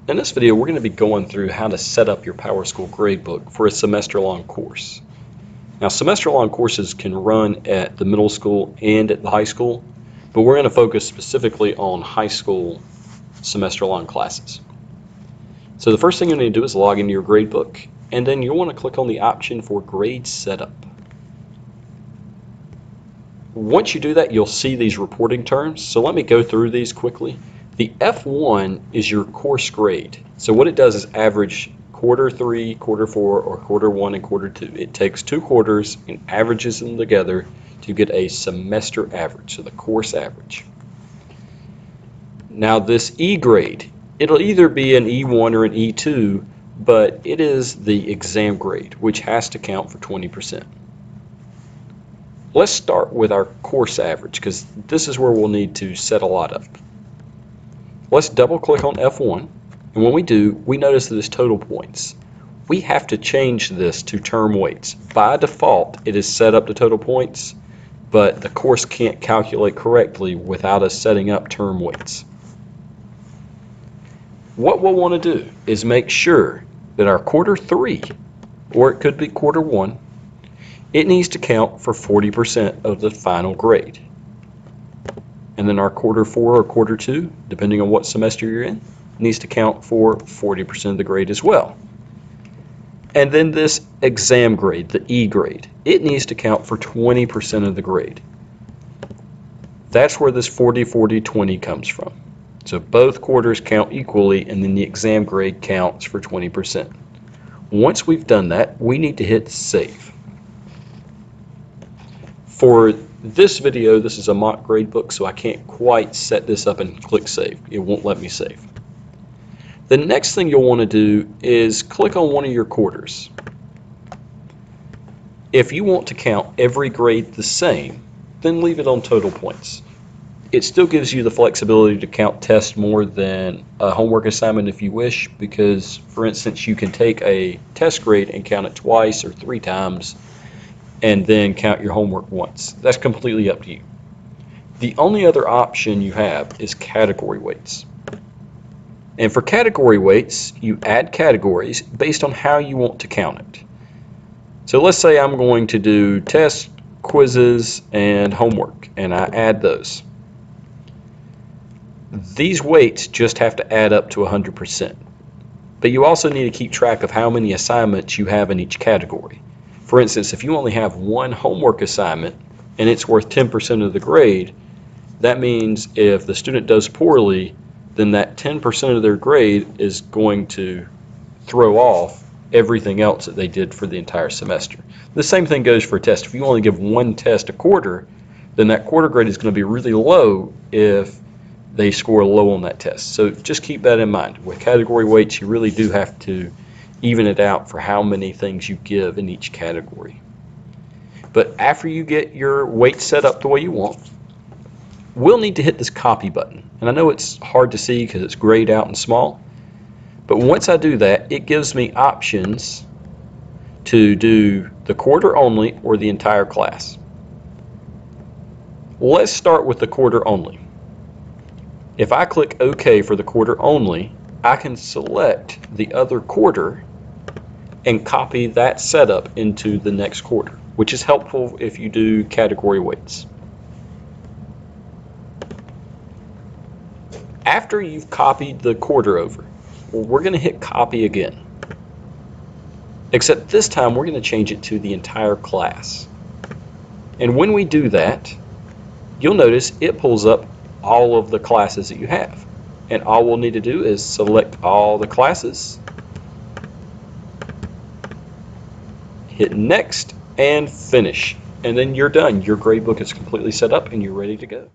In this video, we're going to be going through how to set up your PowerSchool gradebook for a semester-long course. Now, semester-long courses can run at the middle school and at the high school, but we're going to focus specifically on high school semester-long classes. So the first thing you need to do is log into your gradebook, and then you'll want to click on the option for grade setup. Once you do that, you'll see these reporting terms. So let me go through these quickly. The F1 is your course grade. So what it does is average quarter 3, quarter 4, or quarter 1 and quarter 2. It takes 2 quarters and averages them together to get a semester average, so the course average. Now this E grade, it'll either be an E1 or an E2, but it is the exam grade, which has to count for 20%. Let's start with our course average, because this is where we'll need to set a lot up. Let's double click on F1, and when we do, we notice that it's total points. We have to change this to term weights. By default, it is set up to total points, but the course can't calculate correctly without us setting up term weights. What we'll want to do is make sure that our quarter 3, or it could be quarter 1, it needs to count for 40% of the final grade. And then our quarter 4 or quarter 2, depending on what semester you're in, needs to count for 40% of the grade as well. And then this exam grade, the E grade, it needs to count for 20% of the grade. That's where this 40, 40, 20 comes from. So both quarters count equally, and then the exam grade counts for 20%. Once we've done that, we need to hit save. For this video, this is a mock gradebook, so I can't quite set this up and click save. It won't let me save. The next thing you'll want to do is click on one of your quarters. If you want to count every grade the same, then leave it on total points. It still gives you the flexibility to count tests more than a homework assignment if you wish, because, for instance, you can take a test grade and count it twice or 3 times, and then count your homework once. That's completely up to you. The only other option you have is category weights. And for category weights, you add categories based on how you want to count it. So let's say I'm going to do tests, quizzes, and homework, and I add those. These weights just have to add up to 100%. But you also need to keep track of how many assignments you have in each category. For instance, if you only have one homework assignment and it's worth 10% of the grade, that means if the student does poorly, then that 10% of their grade is going to throw off everything else that they did for the entire semester. The same thing goes for a test. If you only give one test a quarter, then that quarter grade is going to be really low if they score low on that test. So just keep that in mind. With category weights, you really do have to even it out for how many things you give in each category. But after you get your weight set up the way you want, we'll need to hit this copy button. And I know it's hard to see because it's grayed out and small, but once I do that, it gives me options to do the quarter only or the entire class. Let's start with the quarter only. If I click OK for the quarter only, I can select the other quarter and copy that setup into the next quarter, which is helpful if you do category weights. After you've copied the quarter over, we're going to hit copy again. Except this time we're going to change it to the entire class. And when we do that, you'll notice it pulls up all of the classes that you have. And all we'll need to do is select all the classes, hit next, and finish. And then you're done. Your gradebook is completely set up and you're ready to go.